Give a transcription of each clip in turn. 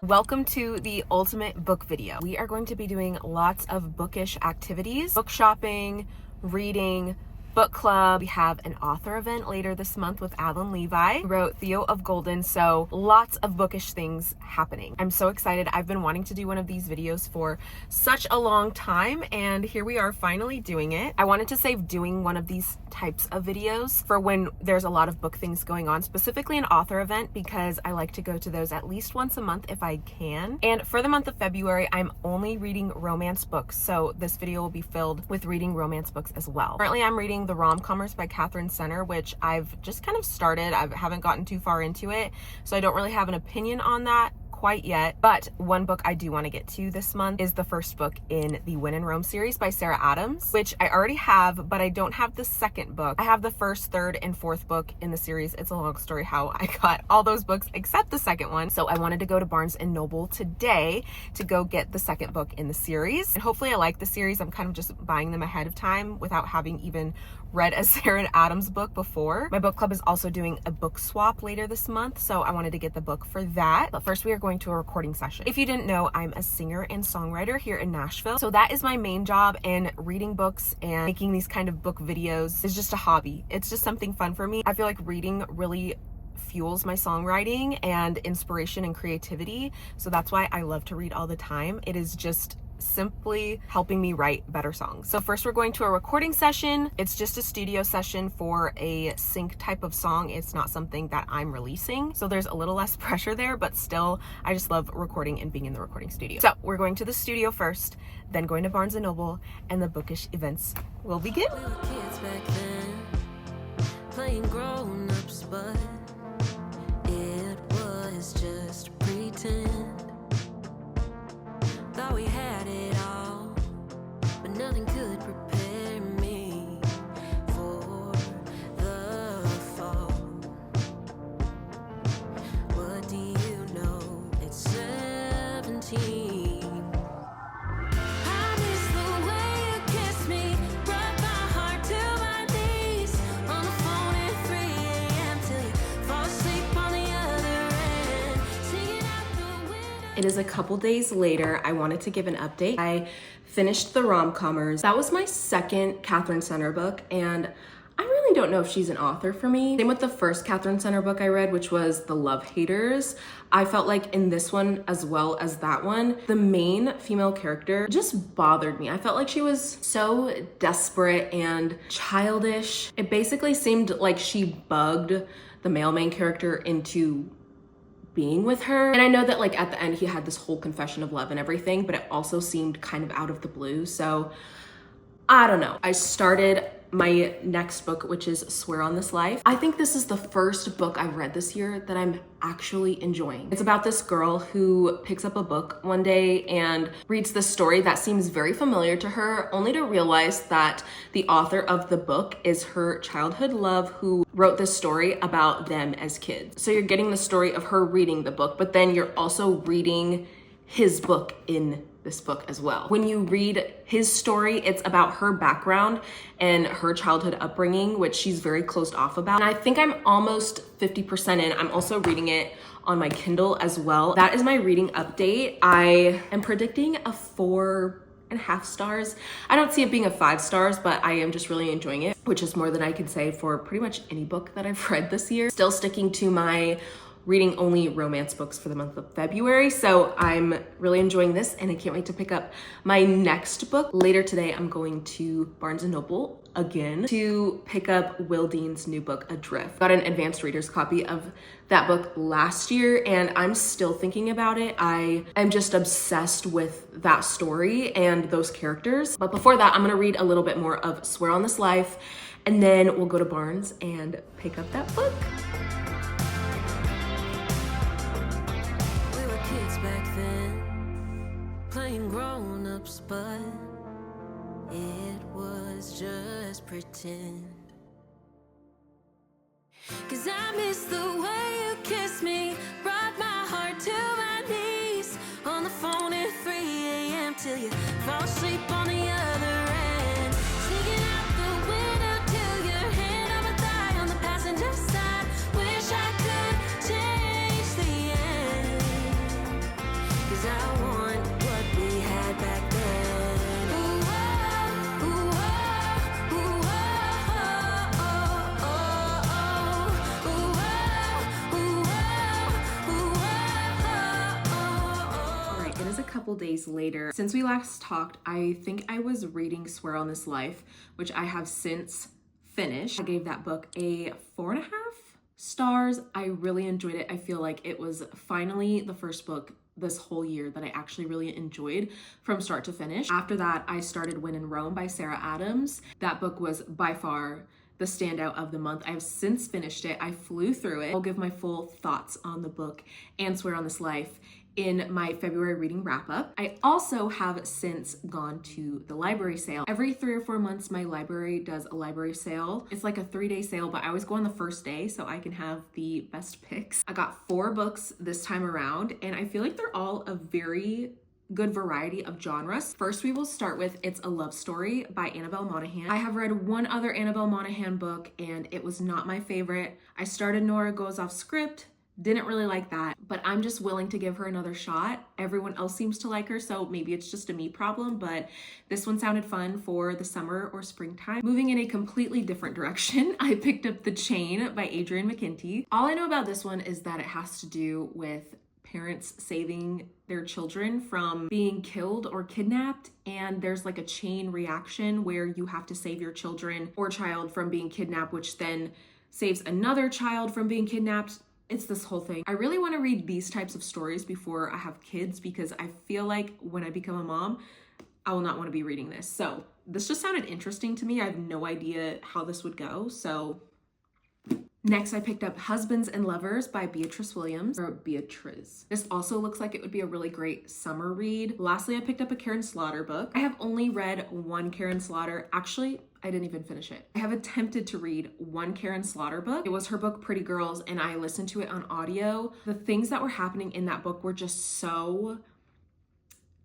Welcome to the ultimate book video. We are going to be doing lots of bookish activities, book shopping, reading, book club. We have an author event later this month with Alan Levi, who wrote Theo of Golden, so lots of bookish things happening. I'm so excited. I've been wanting to do one of these videos for such a long time, and here we are finally doing it. I wanted to save doing one of these types of videos for when there's a lot of book things going on, specifically an author event, because I like to go to those at least once a month if I can. And for the month of February, I'm only reading romance books, so this video will be filled with reading romance books as well. Currently, I'm reading The Rom-Commers by Catherine Center, which I've just kind of started. I haven't gotten too far into it, so I don't really have an opinion on that quite yet. But one book I do want to get to this month is the first book in the When in Rome series by Sarah Adams, which I already have, but I don't have the second book. I have the first, third, and fourth book in the series. It's a long story how I got all those books except the second one. So I wanted to go to Barnes & Noble today to go get the second book in the series. And hopefully I like the series. I'm kind of just buying them ahead of time without having even read a Sarah Adams book before. My book club is also doing a book swap later this month, so I wanted to get the book for that. But first we are going to a recording session. If you didn't know, I'm a singer and songwriter here in Nashville, so that is my main job, and reading books and making these kind of book videos is just a hobby. It's just something fun for me. I feel like reading really fuels my songwriting and inspiration and creativity, so that's why I love to read all the time. It is just simply helping me write better songs. So first we're going to a recording session. It's just a studio session for a sync type of song. It's not something that I'm releasing, so there's a little less pressure there, but still I just love recording and being in the recording studio. So we're going to the studio first, then going to Barnes & Noble, and the bookish events will begin. We were kids back then, playing grown-ups, but it was just pretend. Thought we had it all, but nothing could prepare me for the fall. What do you know? It's 17. I miss the way you kissed me, brought my heart to my knees, on the phone at 3 a.m. till you fall asleep on the other end, singing out the window. It is a couple days later. I wanted to give an update. I finished The Rom-Commers. That was my second Catherine Center book, and I really don't know if she's an author for me. Same with the first Catherine Center book I read, which was The Love Haters. I felt like in this one, as well as that one, the main female character just bothered me. I felt like she was so desperate and childish. It basically seemed like she bugged the male main character into being with her. And I know that like at the end he had this whole confession of love and everything, but it also seemed kind of out of the blue. So I don't know. I started my next book, which is Swear on This Life. I think this is the first book I've read this year that I'm actually enjoying. It's about this girl who picks up a book one day and reads this story that seems very familiar to her, only to realize that the author of the book is her childhood love who wrote this story about them as kids. So you're getting the story of her reading the book, but then you're also reading his book in this book as well. When you read his story, it's about her background and her childhood upbringing, which she's very closed off about. And I think I'm almost 50% in. I'm also reading it on my Kindle as well. That is my reading update. I am predicting a 4.5 stars. I don't see it being a 5 stars, but I am just really enjoying it, which is more than I can say for pretty much any book that I've read this year. Still sticking to my reading only romance books for the month of February. So I'm really enjoying this, and I can't wait to pick up my next book. Later today, I'm going to Barnes & Noble again to pick up Will Dean's new book, Adrift. Got an advanced reader's copy of that book last year, and I'm still thinking about it. I am just obsessed with that story and those characters. But before that, I'm gonna read a little bit more of Swear on This Life, and then we'll go to Barnes and pick up that book. Back then, playing grown-ups, but it was just pretend. 'Cause I miss the way you kissed me, brought my heart to my knees, on the phone at 3 a.m. till you fall asleep on the other end, sneaking out the window till your hand on my thigh on the passenger side. Wish I could change the end. days later. Since we last talked, I think I was reading Swear on This Life, which I have since finished. I gave that book a 4.5 stars. I really enjoyed it. I feel like it was finally the first book this whole year that I actually really enjoyed from start to finish. After that, I started When in Rome by Sarah Adams. That book was by far the standout of the month. I have since finished it. I flew through it. I'll give my full thoughts on the book and Swear on This Life in my February reading wrap up. I also have since gone to the library sale. Every 3 or 4 months, my library does a library sale. It's like a 3-day sale, but I always go on the first day so I can have the best picks. I got 4 books this time around, and I feel like they're all a very good variety of genres. First, we will start with It's a Love Story by Annabelle Monaghan. I have read one other Annabelle Monaghan book, and it was not my favorite. I started Nora Goes Off Script, didn't really like that, but I'm just willing to give her another shot. Everyone else seems to like her, so maybe it's just a me problem, but this one sounded fun for the summer or springtime. Moving in a completely different direction, I picked up The Chain by Adrienne McKenty. All I know about this one is that it has to do with parents saving their children from being killed or kidnapped, and there's like a chain reaction where you have to save your children or child from being kidnapped, which then saves another child from being kidnapped. It's this whole thing. I really want to read these types of stories before I have kids because I feel like when I become a mom, I will not want to be reading this. So this just sounded interesting to me. I have no idea how this would go. So next, I picked up Husbands and Lovers by Beatrice Williams, or Beatrice. This also looks like it would be a really great summer read. Lastly, I picked up a Karen Slaughter book. I have only read one Karen Slaughter. Actually, I didn't even finish it. I have attempted to read one Karen Slaughter book. It was her book, Pretty Girls, and I listened to it on audio. The things that were happening in that book were just so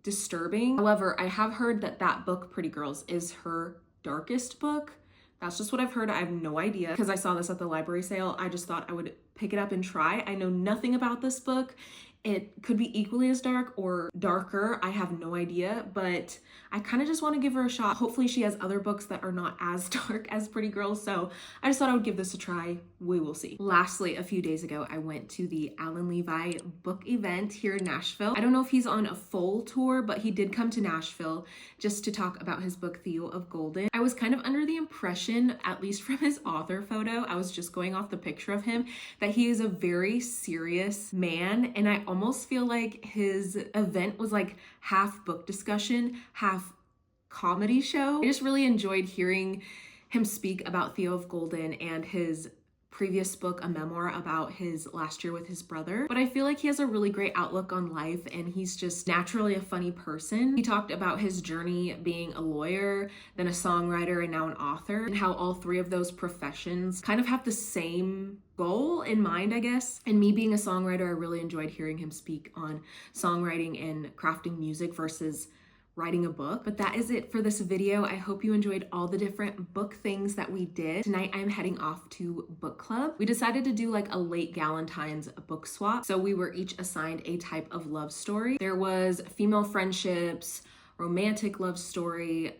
disturbing. However, I have heard that that book, Pretty Girls, is her darkest book. That's just what I've heard. I have no idea. Because I saw this at the library sale, I just thought I would pick it up and try. I know nothing about this book. It could be equally as dark or darker. I have no idea, but I kind of just want to give her a shot. Hopefully she has other books that are not as dark as Pretty Girls, so I just thought I would give this a try. We will see. Lastly, a few days ago, I went to the Alan Levi book event here in Nashville. I don't know if he's on a full tour, but he did come to Nashville just to talk about his book, Theo of Golden. I was kind of under the impression, at least from his author photo, I was just going off the picture of him, that he is a very serious man, and I almost feel like his event was like half book discussion, half comedy show. I just really enjoyed hearing him speak about Theo of Golden and his previous book, a memoir about his last year with his brother. But I feel like he has a really great outlook on life, and he's just naturally a funny person. He talked about his journey being a lawyer, then a songwriter, and now an author, and how all 3 of those professions kind of have the same goal in mind, I guess. And me being a songwriter, I really enjoyed hearing him speak on songwriting and crafting music versus writing a book. But that is it for this video. I hope you enjoyed all the different book things that we did. Tonight I'm heading off to book club. We decided to do like a late Galentine's book swap. So we were each assigned a type of love story. There was female friendships, romantic love story,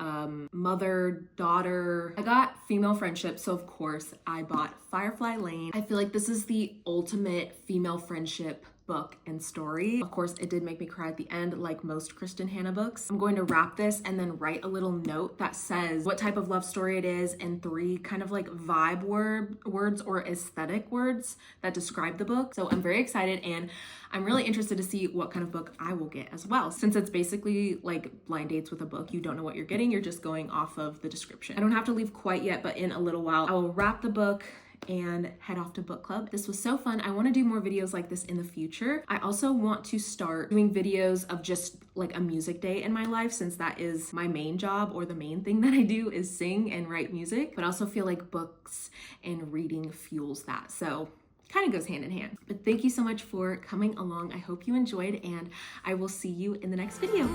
mother, daughter. I got female friendship, so of course I bought Firefly Lane. I feel like this is the ultimate female friendship book and story. Of course, it did make me cry at the end, like most Kristen Hanna books. I'm going to wrap this and then write a little note that says what type of love story it is and 3 kind of like vibe words or aesthetic words that describe the book. So I'm very excited, and I'm really interested to see what kind of book I will get as well. Since it's basically like blind dates with a book, you don't know what you're getting, you're just going off of the description. I don't have to leave quite yet, but in a little while, I will wrap the book and head off to book club. This was so fun. I want to do more videos like this in the future. I also want to start doing videos of just like a music day in my life, since that is my main job, or the main thing that I do is sing and write music, but I also feel like books and reading fuels that. So kind of goes hand in hand. But thank you so much for coming along. I hope you enjoyed, and I will see you in the next video.